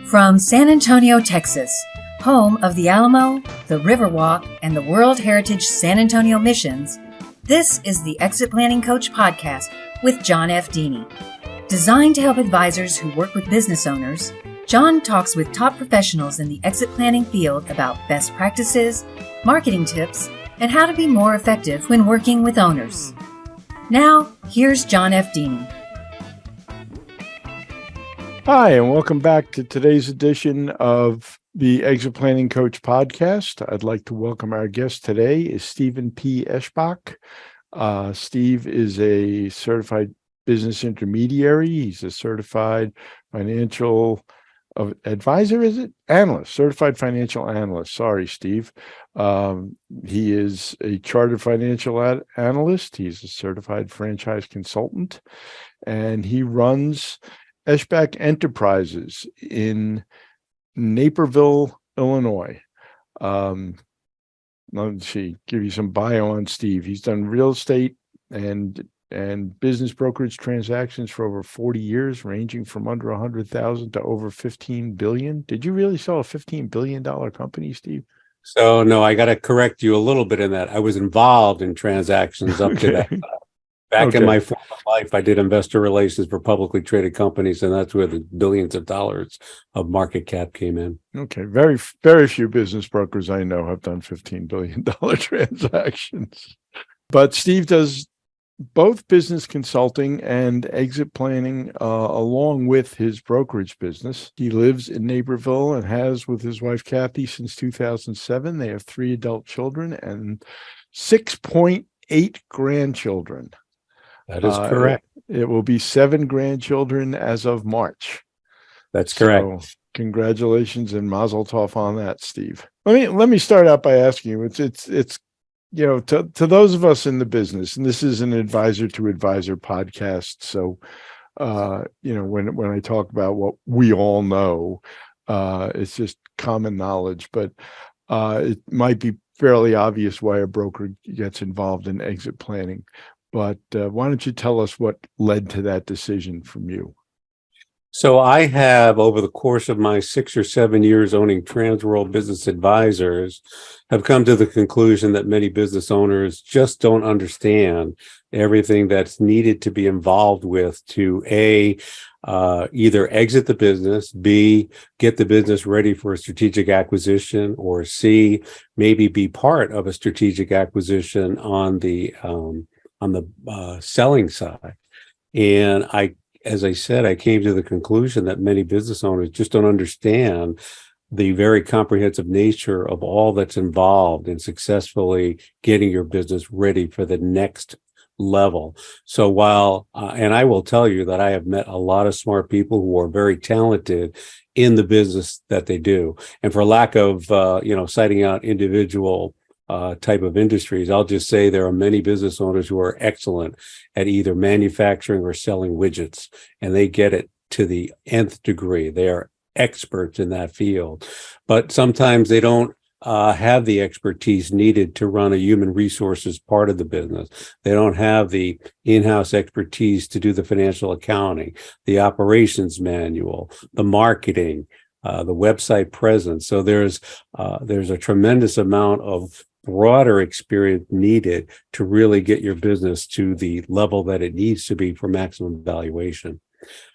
From San Antonio, Texas, home of the Alamo, the Riverwalk, and the World Heritage San Antonio Missions, this is the Exit Planning Coach podcast with John F. Dini. Designed to help advisors who work with business owners, John talks with top professionals in the exit planning field about best practices, marketing tips, and how to be more effective when working with owners. Now, here's John F. Dini. Hi, and welcome back to today's edition of the Exit Planning Coach podcast. I'd like to welcome our guest today is Steven P. Eschbach. Steve is a certified business intermediary. He's a certified financial advisor, is it? Analyst, certified financial analyst. Sorry, Steve. He is a chartered financial analyst. He's a certified franchise consultant, and he runs Eschbach Enterprises in Naperville, Illinois. Let's see, give you some bio on Steve. He's done real estate and business brokerage transactions for over 40 years, ranging from under 100,000 to over 15 billion. Did you really sell a $15 billion company, Steve? So no, I got to correct you a little bit in that I was involved in transactions up to that. Back in my former life, I did investor relations for publicly traded companies, and that's where the billions of dollars of market cap came in. Okay. Very, very few business brokers I know have done $15 billion transactions. But Steve does both business consulting and exit planning along with his brokerage business. He lives in Naperville and has with his wife, Kathy, since 2007. They have 3 adult children and 6.8 grandchildren. That is correct. It will be 7 grandchildren as of March. That's correct. So congratulations and mazel tov on that, Steve. Let me start out by asking you. It's you know, to those of us in the business, and this is an advisor to advisor podcast. So you know, when I talk about what we all know, it's just common knowledge, but it might be fairly obvious why a broker gets involved in exit planning. But why don't you tell us what led to that decision from you? So I have, over the course of my 6 or 7 years owning Transworld Business Advisors, have come to the conclusion that many business owners just don't understand everything that's needed to be involved with to either exit the business, B, get the business ready for a strategic acquisition, or C, maybe be part of a strategic acquisition on the selling side. And as I said, I came to the conclusion that many business owners just don't understand the very comprehensive nature of all that's involved in successfully getting your business ready for the next level. So while, and I will tell you that I have met a lot of smart people who are very talented in the business that they do. And for lack of, citing out individual type of industries, I'll just say there are many business owners who are excellent at either manufacturing or selling widgets, and they get it to the nth degree. They are experts in that field, but sometimes they don't have the expertise needed to run a human resources part of the business. They don't have the in-house expertise to do the financial accounting, the operations manual, the marketing, the website presence. So there's a tremendous amount of broader experience needed to really get your business to the level that it needs to be for maximum valuation.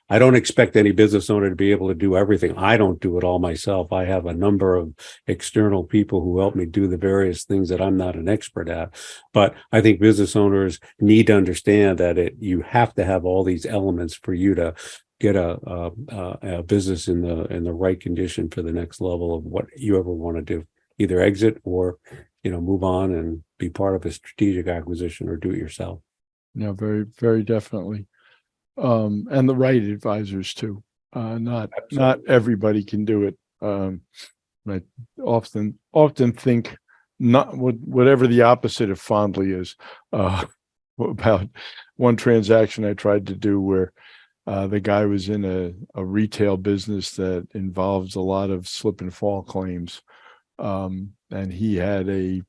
I don't expect any business owner to be able to do everything. I don't do it all myself. I have a number of external people who help me do the various things that I'm not an expert at. But I think business owners need to understand that you have to have all these elements for you to get a business in the right condition for the next level of what you ever want to do, either exit or move on and be part of a strategic acquisition or do it yourself. Yeah, very, very definitely. And the right advisors too. Not everybody can do it. I often think not whatever the opposite of fondly is. About one transaction I tried to do where the guy was in a retail business that involves a lot of slip and fall claims. And he had a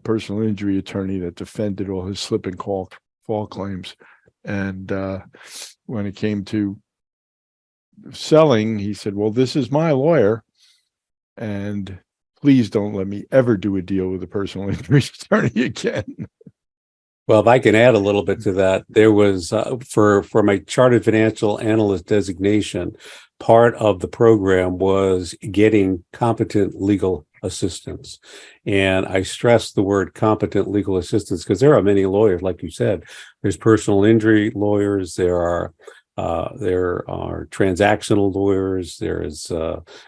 personal injury attorney that defended all his slip and fall claims. And when it came to selling, he said, well, this is my lawyer, and please don't let me ever do a deal with a personal injury attorney again. Well, if I can add a little bit to that, there was for my chartered financial analyst designation, part of the program was getting competent legal assistance. And I stress the word competent legal assistance because there are many lawyers, like you said. There's personal injury lawyers, there are transactional lawyers, there's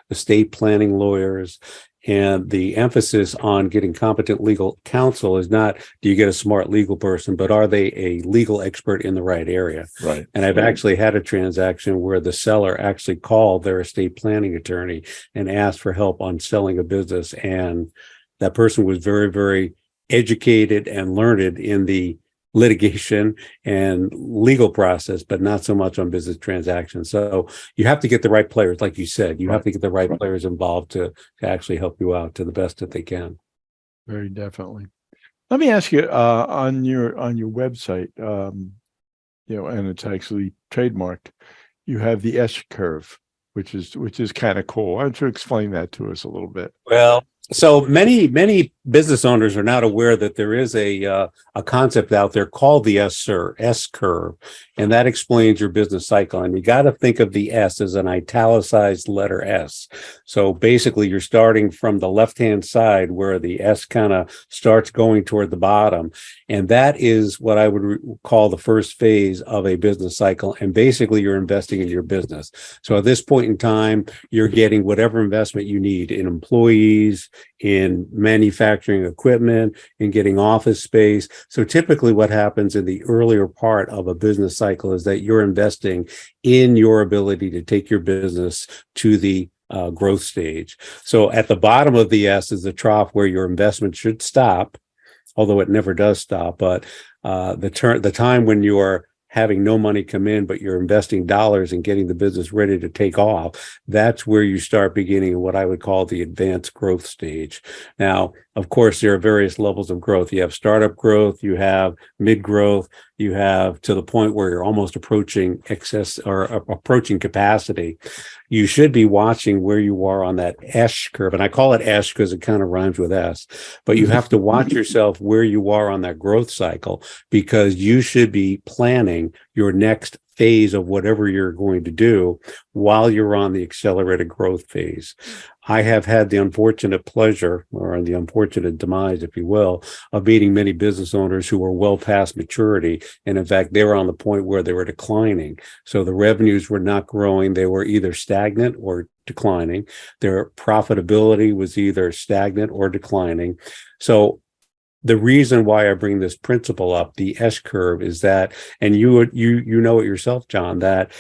estate planning lawyers. And the emphasis on getting competent legal counsel is not, do you get a smart legal person, but are they a legal expert in the right area? Right. And I've actually had a transaction where the seller actually called their estate planning attorney and asked for help on selling a business. And that person was very, very educated and learned in the litigation and legal process, but not so much on business transactions. So you have to get the right players, like you said. You have to get the right players involved to actually help you out to the best that they can. Very definitely. Let me ask you, on your website, and it's actually trademarked, you have the S curve, which is kind of cool. Why don't you explain that to us a little bit? Well, so many business owners are not aware that there is a concept out there called the S curve, and that explains your business cycle. And you got to think of the S as an italicized letter S. So basically, you're starting from the left-hand side where the S kind of starts going toward the bottom, and that is what I would call the first phase of a business cycle. And basically, you're investing in your business. So at this point in time, you're getting whatever investment you need in employees, in manufacturing equipment, in getting office space. So typically what happens in the earlier part of a business cycle is that you're investing in your ability to take your business to the growth stage. So at the bottom of the S is the trough where your investment should stop, although it never does stop. But the time when you are having no money come in, but you're investing dollars and getting the business ready to take off, that's where you start beginning what I would call the advanced growth stage. Now, of course, there are various levels of growth. You have startup growth, you have mid growth, you have to the point where you're almost approaching excess or approaching capacity. You should be watching where you are on that S curve. And I call it S because it kind of rhymes with S, but you have to watch yourself where you are on that growth cycle, because you should be planning your next phase of whatever you're going to do while you're on the accelerated growth phase. I have had the unfortunate pleasure, or the unfortunate demise, if you will, of meeting many business owners who were well past maturity. And in fact, they were on the point where they were declining. So the revenues were not growing. They were either stagnant or declining. Their profitability was either stagnant or declining. So the reason why I bring this principle up, the S curve, is that, and you know it yourself, John, that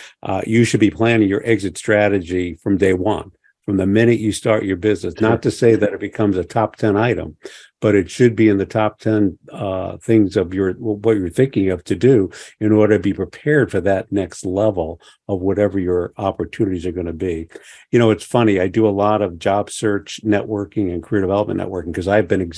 you should be planning your exit strategy from day one, from the minute you start your business. Not to say that it becomes a top 10 item, but it should be in the top 10 things of what you're thinking of to do in order to be prepared for that next level of whatever your opportunities are going to be. You know, it's funny. I do a lot of job search networking and career development networking because I've been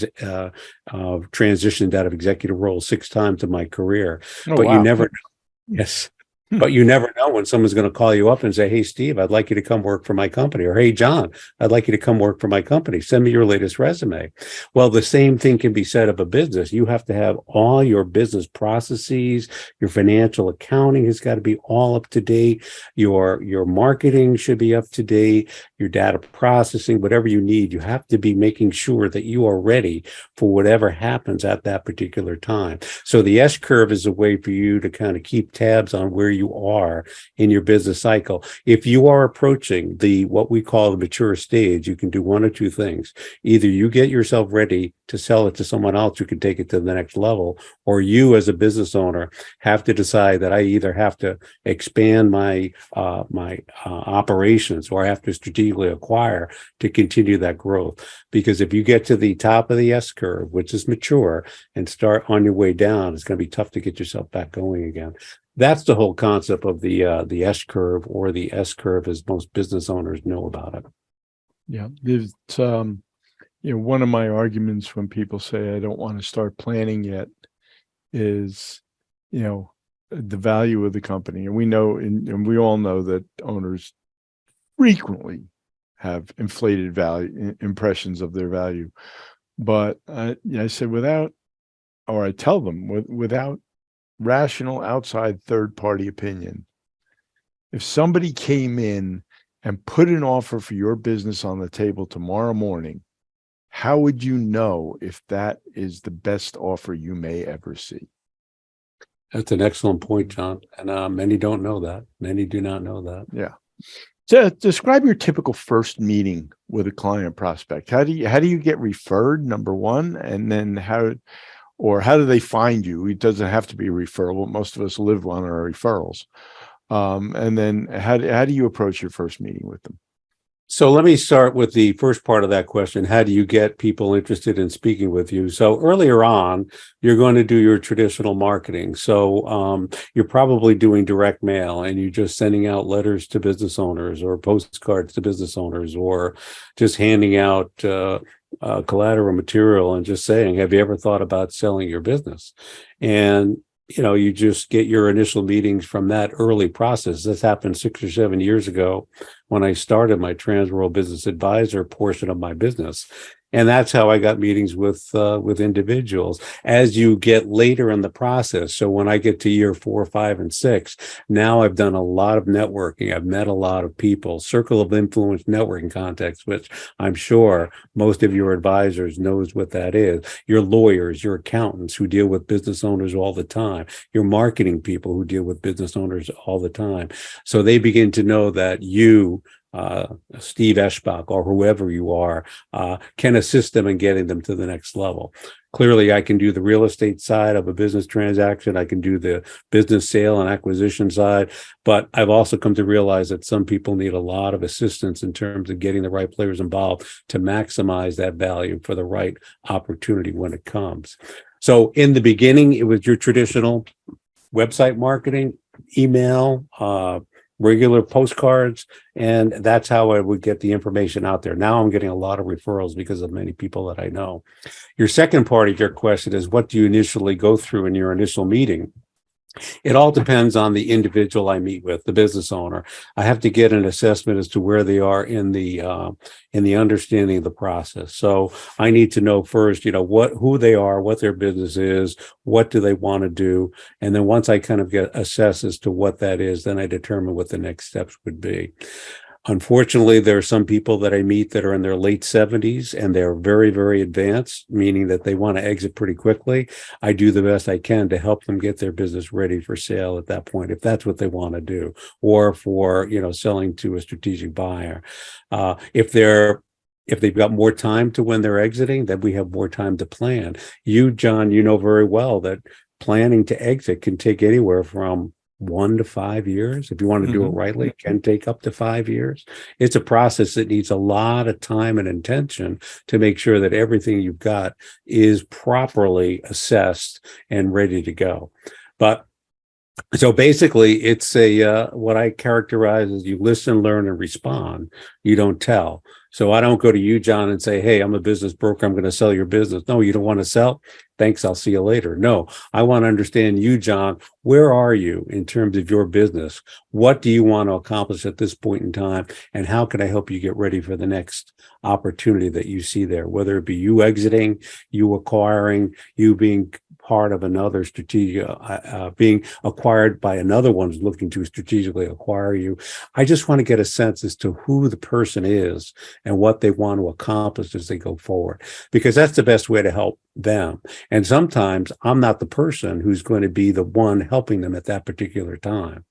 transitioned out of executive roles 6 times in my career. Oh, but wow. You never know. Yes. But you never know when someone's going to call you up and say, hey, Steve, I'd like you to come work for my company. Or, hey, John, I'd like you to come work for my company. Send me your latest resume. Well, the same thing can be said of a business. You have to have all your business processes, your financial accounting has got to be all up to date. Your marketing should be up to date. Your data processing, whatever you need, you have to be making sure that you are ready for whatever happens at that particular time. So the S curve is a way for you to kind of keep tabs on where you are in your business cycle. If you are approaching what we call the mature stage, you can do one or two things. Either you get yourself ready to sell it to someone else who can take it to the next level, or you as a business owner have to decide that I either have to expand my operations, or I have to strategically acquire to continue that growth. Because if you get to the top of the S curve, which is mature, and start on your way down, it's going to be tough to get yourself back going again. That's the whole concept of the S curve, or the S curve, as most business owners know about it. Yeah, there's one of my arguments when people say I don't want to start planning yet is, the value of the company. And we know, and we all know that owners frequently have inflated value impressions of their value. But I said I tell them without rational outside third party opinion, if somebody came in and put an offer for your business on the table tomorrow morning, how would you know if that is the best offer you may ever see? That's an excellent point, John. And many don't know that. Many do not know that. Yeah. So describe your typical first meeting with a client prospect. How do you get referred, number one, and then how do they find you? It doesn't have to be a referral. Most of us live on our referrals. And then how do you approach your first meeting with them? So let me start with the first part of that question. How do you get people interested in speaking with you? So earlier on, you're going to do your traditional marketing. So you're probably doing direct mail and you're just sending out letters to business owners or postcards to business owners or just handing out collateral material and just saying, have you ever thought about selling your business? And you just get your initial meetings from that early process. This happened 6 or 7 years ago when I started my Transworld Business Advisor portion of my business. And that's how I got meetings with individuals. As you get later in the process, so when I get to year 4, 5, and 6, now I've done a lot of networking. I've met a lot of people, circle of influence networking context, which I'm sure most of your advisors knows what that is. Your lawyers, your accountants who deal with business owners all the time, your marketing people who deal with business owners all the time. So they begin to know that you, Steve Eschbach or whoever you are, can assist them in getting them to the next level. Clearly, I can do the real estate side of a business transaction. I can do the business sale and acquisition side. But I've also come to realize that some people need a lot of assistance in terms of getting the right players involved to maximize that value for the right opportunity when it comes. So in the beginning, it was your traditional website marketing, email, regular postcards, and that's how I would get the information out there. Now I'm getting a lot of referrals because of many people that I know. Your second part of your question is, what do you initially go through in your initial meeting? It all depends on the individual I meet with, the business owner. I have to get an assessment as to where they are in the understanding of the process. So I need to know first, who they are, what their business is, what do they want to do, and then once I kind of get assess as to what that is, then I determine what the next steps would be. Unfortunately, there are some people that I meet that are in their late 70s and they're very, very advanced, meaning that they want to exit pretty quickly. I do the best I can to help them get their business ready for sale at that point, if that's what they want to do, or for, selling to a strategic buyer. If they've got more time to when they're exiting, then we have more time to plan. You, John, you know very well that planning to exit can take anywhere from 1 to 5 years. If you want to do it rightly, it can take up to 5 years. It's a process that needs a lot of time and intention to make sure that everything you've got is properly assessed and ready to go. But so basically, it's what I characterize as you listen, learn, and respond. You don't tell. So I don't go to you, John, and say, hey, I'm a business broker. I'm going to sell your business. No, you don't want to sell? Thanks. I'll see you later. No, I want to understand you, John. Where are you in terms of your business? What do you want to accomplish at this point in time? And how can I help you get ready for the next opportunity that you see there? Whether it be you exiting, you acquiring, you being part of another strategic, being acquired by another one who's looking to strategically acquire you. I just want to get a sense as to who the person is and what they want to accomplish as they go forward, because that's the best way to help them. And sometimes I'm not the person who's going to be the one helping them at that particular time.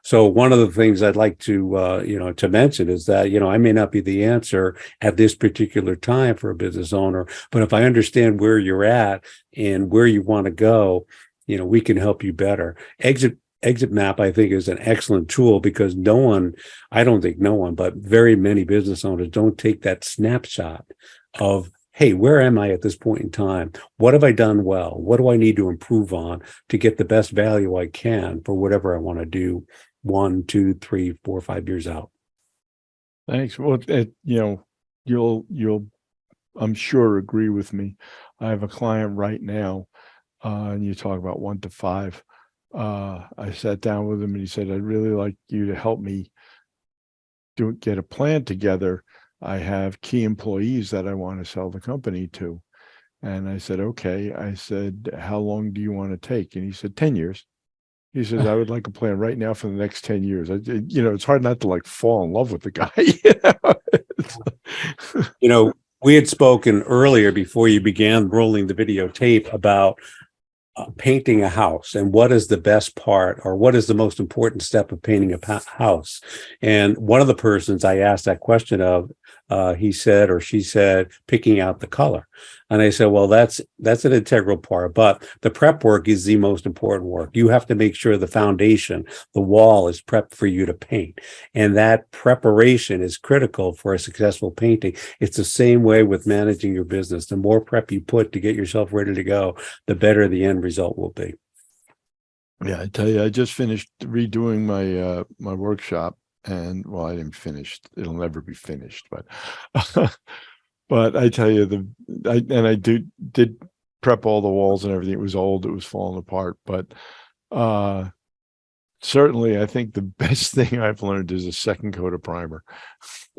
So one of the things I'd like to, to mention is that, I may not be the answer at this particular time for a business owner, but if I understand where you're at and where you want to go, we can help you better. ExitMap, I think, is an excellent tool because I don't think no one, but very many business owners don't take that snapshot of, hey, where am I at this point in time? What have I done well? What do I need to improve on to get the best value I can for whatever I want to do 1, 2, 3, 4, 5 years out? Thanks. Well, you'll, I'm sure, agree with me. I have a client right now, and you talk about 1 to 5. I sat down with him and he said, I'd really like you to help me get a plan together. I have key employees that I want to sell the company to. And I said, okay. I said, how long do you want to take? And he said, 10 years. He says, I would like a plan right now for the next 10 years. It's hard not to fall in love with the guy. We had spoken earlier before you began rolling the videotape about painting a house and what is the best part or what is the most important step of painting a house. And one of the persons I asked that question of, he said or she said, picking out the color. And I said, well, that's an integral part, but the prep work is the most important work. You have to make sure the foundation, the wall is prepped for you to paint. And that preparation is critical for a successful painting. It's the same way with managing your business. The more prep you put to get yourself ready to go, the better the end result will be. Yeah, I tell you, I just finished redoing my my workshop. And I didn't finish. It'll never be finished, but but I tell you, I did prep all the walls and everything. It was old, it was falling apart. But certainly, I think the best thing I've learned is a second coat of primer.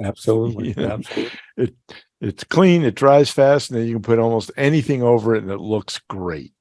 Absolutely, absolutely. It's clean, it dries fast, and then you can put almost anything over it, and it looks great.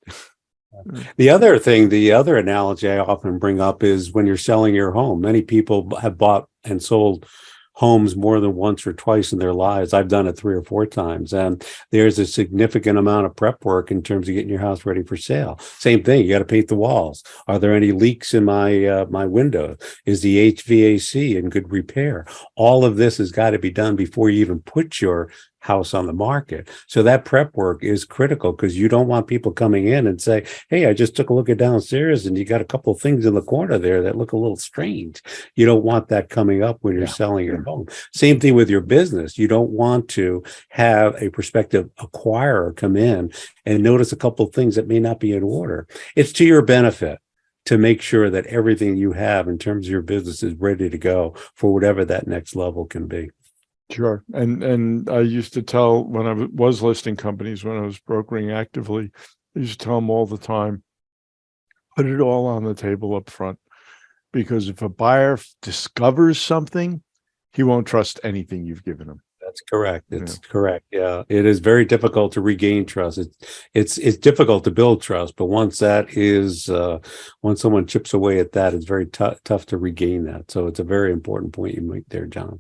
The other analogy I often bring up is when you're selling your home. Many people have bought and sold homes more than once or twice in their lives. I've done it 3 or 4 times. And there's a significant amount of prep work in terms of getting your house ready for sale. Same thing. You got to paint the walls. Are there any leaks in my window? Is the HVAC in good repair? All of this has got to be done before you even put your house on the market. So that prep work is critical because you don't want people coming in and say, hey, I just took a look at downstairs and you got a couple of things in the corner there that look a little strange. You don't want that coming up when you're selling your home. Same thing with your business. You don't want to have a prospective acquirer come in and notice a couple of things that may not be in order. It's to your benefit to make sure that everything you have in terms of your business is ready to go for whatever that next level can be. Sure. And I used to tell when I was listing companies, when I was brokering actively, I used to tell them all the time, put it all on the table up front. Because if a buyer discovers something, he won't trust anything you've given him. That's correct. It's correct. Yeah. It is very difficult to regain trust. It's difficult to build trust, but once once someone chips away at that, it's very tough to regain that. So it's a very important point you make there, John.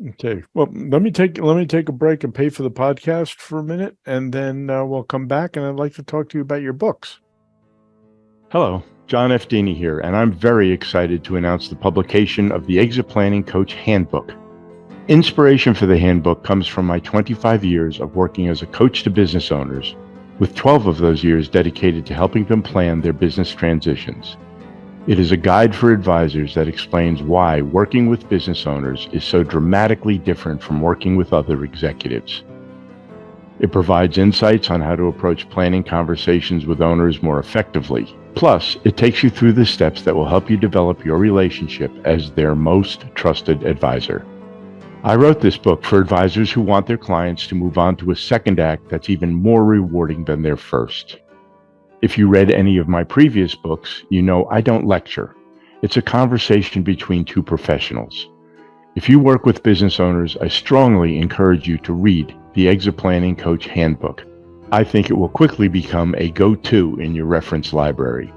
Okay. Well, let me take a break and pay for the podcast for a minute, and then we'll come back, and I'd like to talk to you about your books. Hello, John F. Dini here, and I'm very excited to announce the publication of the Exit Planning Coach Handbook. Inspiration for the handbook comes from my 25 years of working as a coach to business owners, with 12 of those years dedicated to helping them plan their business transitions. It is a guide for advisors that explains why working with business owners is so dramatically different from working with other executives. It provides insights on how to approach planning conversations with owners more effectively. Plus, it takes you through the steps that will help you develop your relationship as their most trusted advisor. I wrote this book for advisors who want their clients to move on to a second act that's even more rewarding than their first. If you read any of my previous books, you know I don't lecture. It's a conversation between two professionals. If you work with business owners, I strongly encourage you to read the Exit Planning Coach Handbook. I think it will quickly become a go-to in your reference library.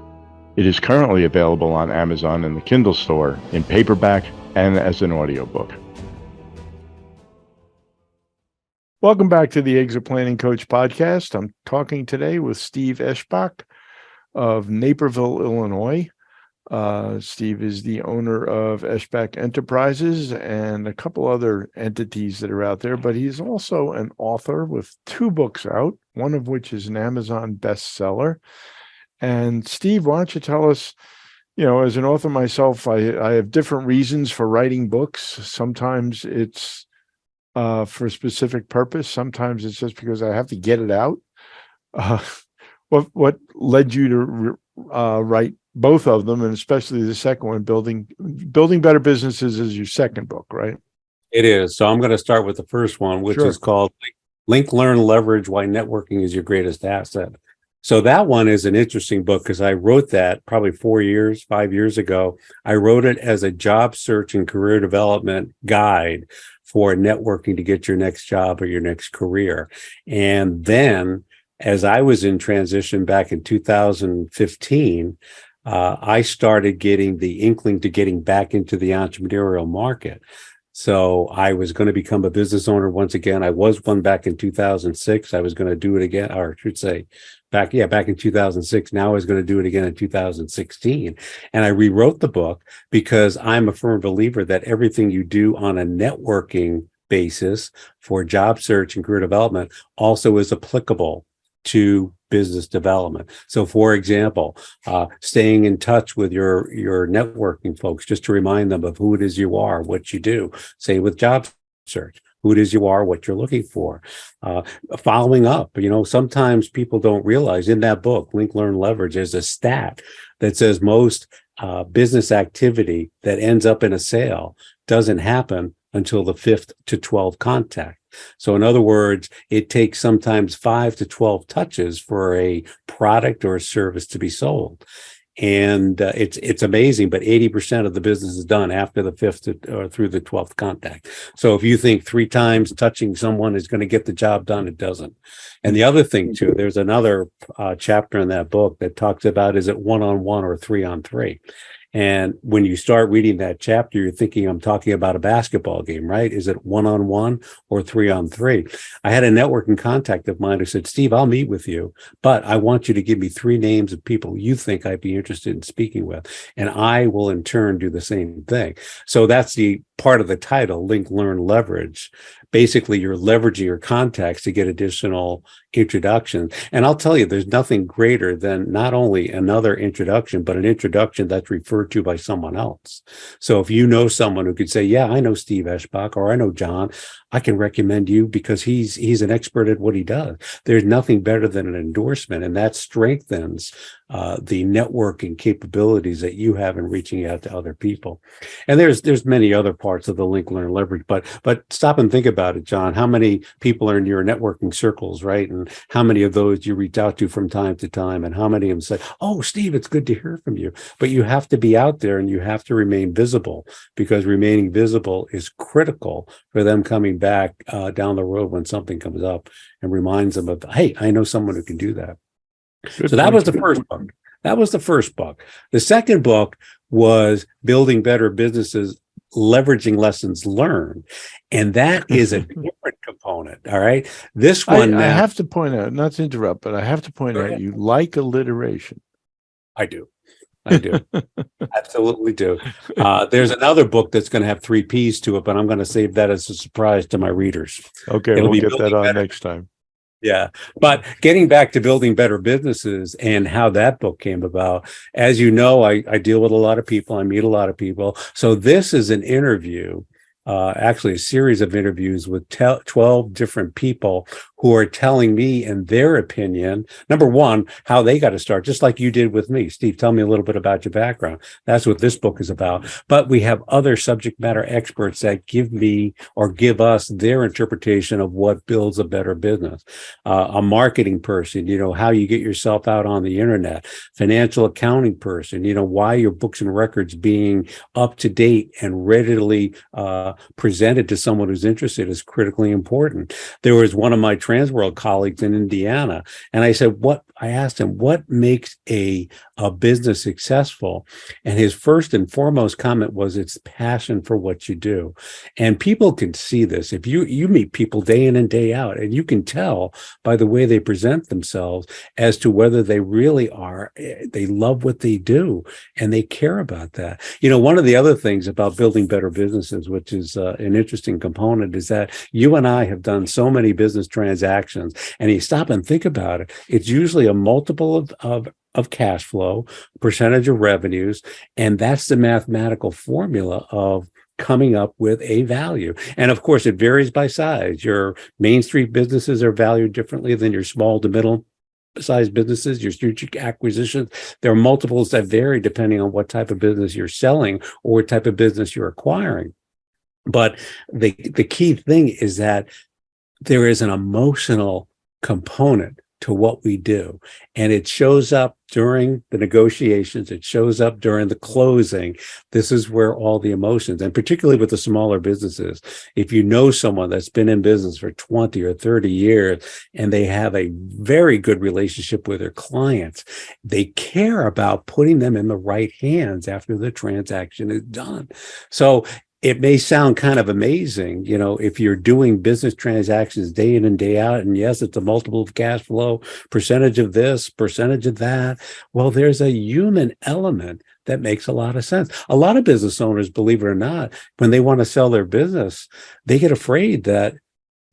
It is currently available on Amazon and the Kindle store in paperback and as an audiobook. Welcome back to the Exit Planning Coach podcast. I'm talking today with Steve Eschbach of Naperville, Illinois. Steve is the owner of Eschbach Enterprises and a couple other entities that are out there, but he's also an author with 2 books out, one of which is an Amazon bestseller. And Steve, why don't you tell us, as an author myself, I have different reasons for writing books. Sometimes it's for a specific purpose. Sometimes it's just because I have to get it out. What led you to write both of them, and especially the second one, building better businesses, is your second book, right? It is. So I'm going to start with the first one, which is called Link, Learn, Leverage: Why Networking is Your Greatest Asset. So that one is an interesting book because I wrote that probably 5 years ago. I wrote it as a job search and career development guide for networking to get your next job or your next career. And then as I was in transition back in 2015, I started getting the inkling to getting back into the entrepreneurial market. So I was going to become a business owner once again. I was one back in 2006. I was going to do it again, or I should say back in 2006. Now I was going to do it again in 2016. And I rewrote the book because I'm a firm believer that everything you do on a networking basis for job search and career development also is applicable to business development. So for example, staying in touch with your networking folks, just to remind them of who it is you are, what you do, say with job search, who it is you are, what you're looking for, following up. Sometimes people don't realize in that book, Link, Learn, Leverage, there's a stat that says most business activity that ends up in a sale doesn't happen until the 5th to 12th contact. So in other words, it takes sometimes 5 to 12 touches for a product or a service to be sold. And it's amazing, but 80% of the business is done after the 5th or through the 12th contact. So if you think 3 times touching someone is going to get the job done, it doesn't. And the other thing too, there's another chapter in that book that talks about, is it 1-on-1 or 3-on-3? And when you start reading that chapter, you're thinking, I'm talking about a basketball game, right? Is it 1-on-1 or 3-on-3? I had a networking contact of mine who said, Steve, I'll meet with you, but I want you to give me 3 names of people you think I'd be interested in speaking with. And I will in turn do the same thing. So that's the part of the title, Link, Learn, Leverage. Basically, you're leveraging your contacts to get additional introductions. And I'll tell you, there's nothing greater than not only another introduction, but an introduction that's referred to by someone else. So if you know someone who could say, yeah, I know Steve Eschbach, or I know John, I can recommend you because he's an expert at what he does. There's nothing better than an endorsement, and that strengthens the networking capabilities that you have in reaching out to other people. And there's many other parts of the Link, Learn, Leverage, but stop and think about it, John. How many people are in your networking circles, right? And how many of those you reach out to from time to time, and how many of them say, oh, Steve, it's good to hear from you. But you have to be out there and you have to remain visible, because remaining visible is critical for them coming back down the road when something comes up and reminds them of, hey, I know someone who can do that. So that was the first book. That was the first book. The second book was Building Better Businesses, Leveraging Lessons Learned. And that is a different component. All right. This one, I have to point out, not to interrupt, but I have to point out, you like alliteration. I do. Absolutely do. There's another book that's going to have 3 P's to it, but I'm going to save that as a surprise to my readers. Okay, we'll get that on next time. Yeah. But getting back to Building Better Businesses and how that book came about, as you know, I deal with a lot of people. I meet a lot of people. So this is an interview, actually a series of interviews with 12 different people who are telling me, in their opinion, number one, how they got to start, just like you did with me. Steve, tell me a little bit about your background. That's what this book is about. But we have other subject matter experts that give me or give us their interpretation of what builds a better business. A marketing person, how you get yourself out on the internet. Financial accounting person, why your books and records being up to date and readily presented to someone who's interested is critically important. There was one of my Transworld colleagues in Indiana, and I asked him, what makes a business successful? And his first and foremost comment was, it's passion for what you do. And people can see this. If you meet people day in and day out, and you can tell by the way they present themselves as to whether they really they love what they do and they care about that. One of the other things about building better businesses, which is an interesting component, is that you and I have done so many business transactions, and you stop and think about it, it's usually a multiple of cash flow, percentage of revenues, and that's the mathematical formula of coming up with a value. And of course, it varies by size. Your Main Street businesses are valued differently than your small to middle sized businesses, your strategic acquisitions. There are multiples that vary depending on what type of business you're selling or what type of business you're acquiring. But the key thing is that there is an emotional component to what we do. And it shows up during the negotiations. It shows up during the closing. This is where all the emotions, and particularly with the smaller businesses, if you know someone that's been in business for 20 or 30 years and they have a very good relationship with their clients, they care about putting them in the right hands after the transaction is done. So it may sound kind of amazing, if you're doing business transactions day in and day out, and yes, it's a multiple of cash flow, percentage of this, percentage of that. Well, there's a human element that makes a lot of sense. A lot of business owners, believe it or not, when they want to sell their business, they get afraid that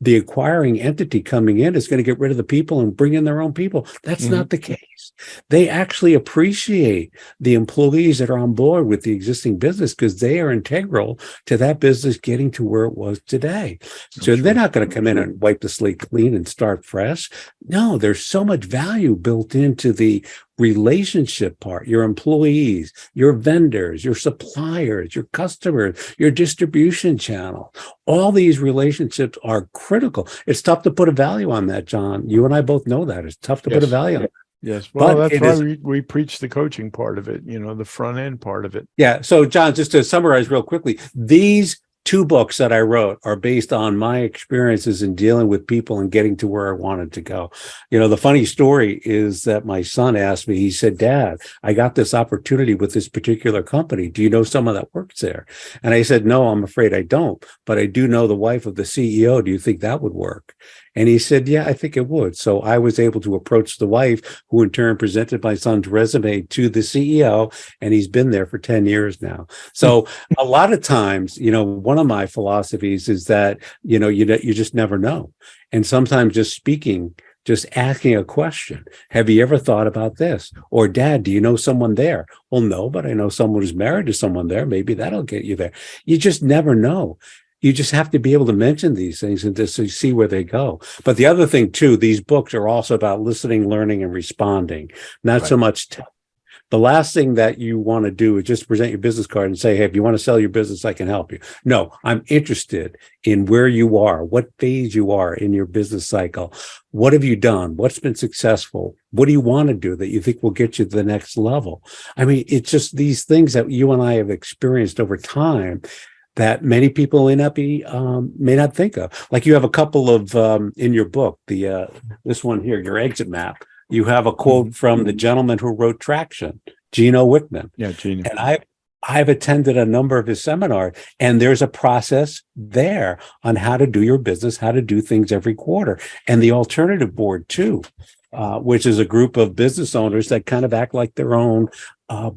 the acquiring entity coming in is going to get rid of the people and bring in their own people. That's not the case. They actually appreciate the employees that are on board with the existing business because they are integral to that business getting to where it was today. So they're not going to come in and wipe the slate clean and start fresh. No, there's so much value built into the relationship part, your employees, your vendors, your suppliers, your customers, your distribution channel. All these relationships are critical. It's tough to put a value on that, John. You and I both know that. It's tough to put a value on it. Yes. Well, that's why we preach the coaching part of it, the front end part of it. Yeah. So, John, just to summarize real quickly, these 2 books that I wrote are based on my experiences in dealing with people and getting to where I wanted to go. The funny story is that my son asked me, he said, "Dad, I got this opportunity with this particular company. Do you know someone that works there?" And I said, "No, I'm afraid I don't, but I do know the wife of the CEO. Do you think that would work?" And he said, "Yeah, I think it would." So I was able to approach the wife, who in turn presented my son's resume to the CEO, and he's been there for 10 years now. So a lot of times, one of my philosophies is that, you just never know. And sometimes just asking a question, "Have you ever thought about this?" Or, "Dad, do you know someone there?" "Well, no, but I know someone who's married to someone there. Maybe that'll get you there." You just never know. You just have to be able to mention these things and just see where they go. But the other thing, too, these books are also about listening, learning, and responding, not so much. The last thing that you want to do is just present your business card and say, "Hey, if you want to sell your business, I can help you." No, I'm interested in where you are, what phase you are in your business cycle. What have you done? What's been successful? What do you want to do that you think will get you to the next level? I mean, it's just these things that you and I have experienced over time that many people may not think of. Like you have a couple of in your book, this one here, your exit map. You have a quote from the gentleman who wrote Traction, Gino Wickman. Yeah, Gino. And I've attended a number of his seminars, and there's a process there on how to do your business, how to do things every quarter. And the Alternative Board too, which is a group of business owners that kind of act like their own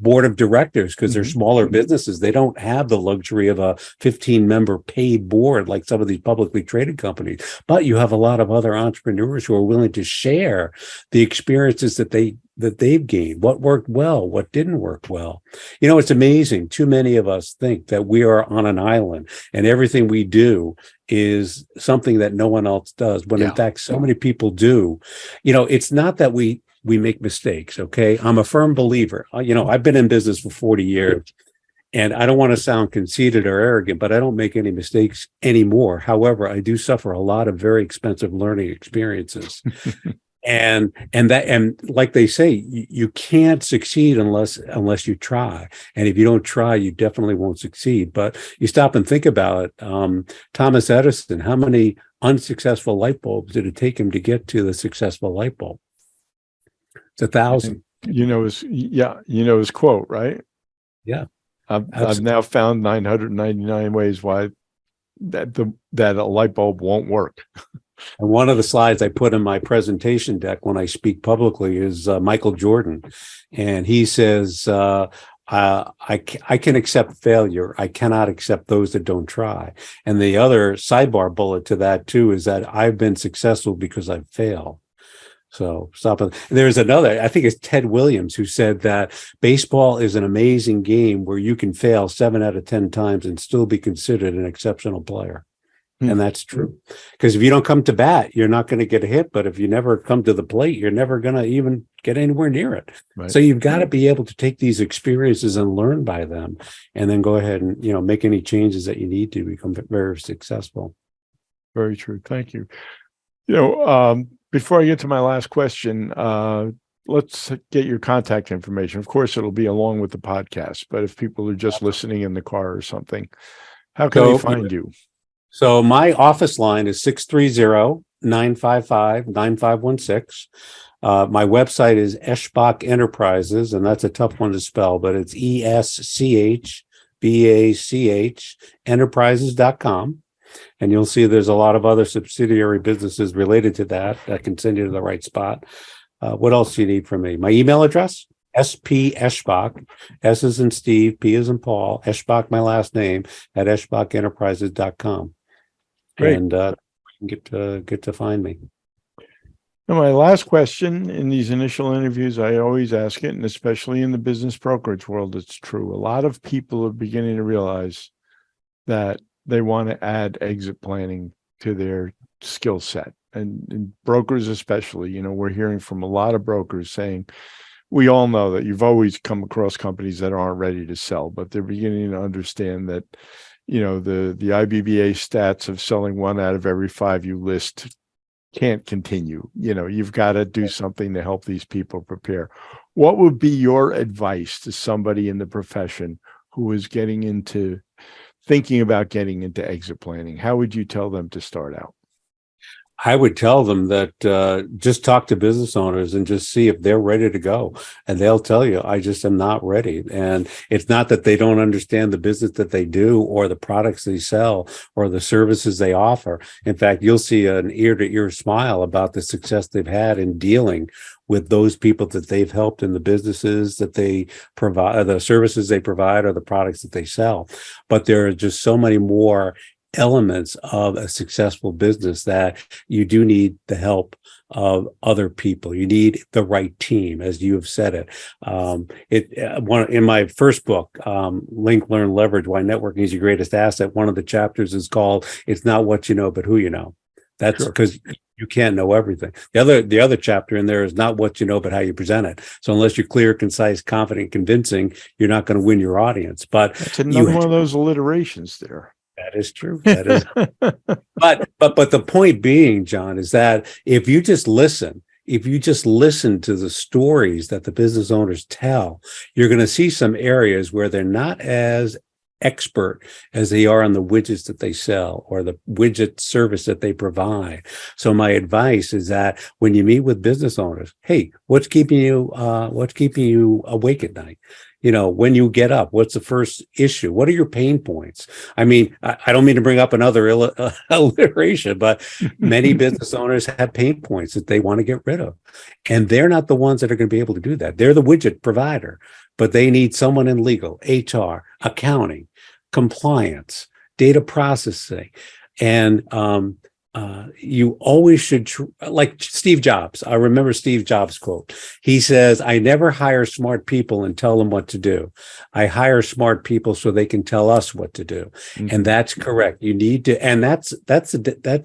board of directors because they're smaller businesses. They don't have the luxury of a 15-member paid board like some of these publicly traded companies. But you have a lot of other entrepreneurs who are willing to share the experiences that they've gained, what worked well, what didn't work well. It's amazing. Too many of us think that we are on an island and everything we do is something that no one else does, when in fact, so many people do. It's not that we make mistakes, okay? I'm a firm believer. I've been in business for 40 years, and I don't want to sound conceited or arrogant, but I don't make any mistakes anymore. However, I do suffer a lot of very expensive learning experiences. And like they say, you can't succeed unless you try. And if you don't try, you definitely won't succeed. But you stop and think about it. Thomas Edison, how many unsuccessful light bulbs did it take him to get to the successful light bulb? It's 1,000. His quote, right? Yeah. I've now found 999 ways why that a light bulb won't work. And one of the slides I put in my presentation deck when I speak publicly is Michael Jordan. And he says, I can accept failure. I cannot accept those that don't try. And the other sidebar bullet to that too is that I've been successful because I've failed. So stop it. There's another, I think it's Ted Williams, who said that baseball is an amazing game where you can fail 7 out of 10 times and still be considered an exceptional player. And that's true. Because if you don't come to bat, you're not going to get a hit. But if you never come to the plate, you're never going to even get anywhere near it. Right. So you've got to be able to take these experiences and learn by them, and then go ahead and, make any changes that you need to become very successful. Very true. Thank you. Before I get to my last question, let's get your contact information. Of course, it'll be along with the podcast, but if people are just listening in the car or something, how can they find you? So my office line is 630-955-9516. My website is Eschbach Enterprises, and that's a tough one to spell, but it's ESCHBACH enterprises.com. And you'll see there's a lot of other subsidiary businesses related to that can send you to the right spot. What else do you need from me? My email address, SP Eschbach, S as in Steve, P as in Paul, Eschbach, my last name, at eschbachenterprises.com. Great. And get to find me. And my last question in these initial interviews, I always ask it, and especially in the business brokerage world, it's true. A lot of people are beginning to realize that they want to add exit planning to their skill set. And brokers especially, we're hearing from a lot of brokers saying, we all know that you've always come across companies that aren't ready to sell, but they're beginning to understand that, the IBBA stats of selling 1 out of every 5 you list can't continue. You've got to do something to help these people prepare. What would be your advice to somebody in the profession who is thinking about getting into exit planning? How would you tell them to start out? I would tell them that just talk to business owners and just see if they're ready to go. And they'll tell you, I just am not ready. And it's not that they don't understand the business that they do or the products they sell or the services they offer. In fact, you'll see an ear-to-ear smile about the success they've had in dealing with those people that they've helped in the businesses that they provide, the services they provide, or the products that they sell. But there are just so many more elements of a successful business that you do need the help of other people. You need the right team, as you have said it. In my first book, Link, Learn, Leverage, Why Networking is Your Greatest Asset, one of the chapters is called "It's Not What You Know, But Who You Know." That's because you can't know everything. The other chapter in there is not what you know, but how you present it. So unless you're clear, concise, confident, convincing, you're not going to win your audience. But that's another one of those alliterations there. That is true. That is. But the point being, John, is that if you just listen to the stories that the business owners tell, you're going to see some areas where they're not as expert as they are on the widgets that they sell or the widget service that they provide. So my advice is that when you meet with business owners, hey, what's keeping you awake at night? When you get up, what's the first issue? What are your pain points? I mean, I don't mean to bring up another alliteration, but many business owners have pain points that they want to get rid of. And they're not the ones that are going to be able to do that. They're the widget provider, but they need someone in legal, HR, accounting, compliance, data processing. And you always should, like Steve Jobs. I remember Steve Jobs' quote. He says, I never hire smart people and tell them what to do. I hire smart people so they can tell us what to do. Mm-hmm. And that's correct. You need to, and that's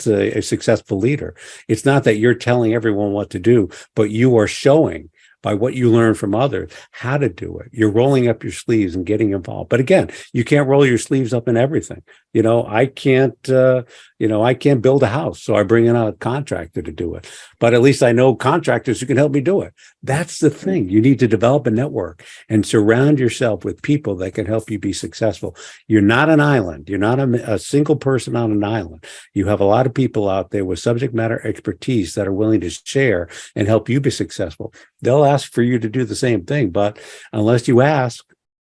a successful leader. It's not that you're telling everyone what to do, but you are showing by what you learn from others how to do it. You're rolling up your sleeves and getting involved. But again, you can't roll your sleeves up in everything. I can't build a house, so I bring in a contractor to do it. But at least I know contractors who can help me do it. That's the thing. You need to develop a network and surround yourself with people that can help you be successful. You're not an island. You're not a single person on an island. You have a lot of people out there with subject matter expertise that are willing to share and help you be successful. They'll ask for you to do the same thing, but unless you ask,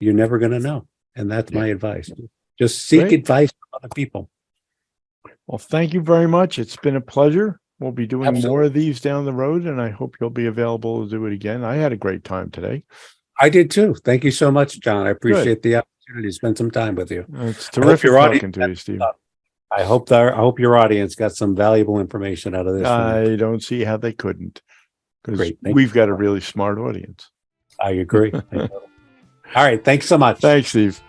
you're never going to know. And that's my advice. Just seek advice from other people. Well, thank you very much. It's been a pleasure. We'll be doing Absolutely. More of these down the road, and I hope you'll be available to do it again. I had a great time today. I did too. Thank you so much, John. I appreciate the opportunity to spend some time with you. It's terrific talking to you, Steve. I hope your audience got some valuable information out of this. I don't see how they couldn't, because we've got a really smart audience. I agree. All right. Thanks so much. Thanks, Steve.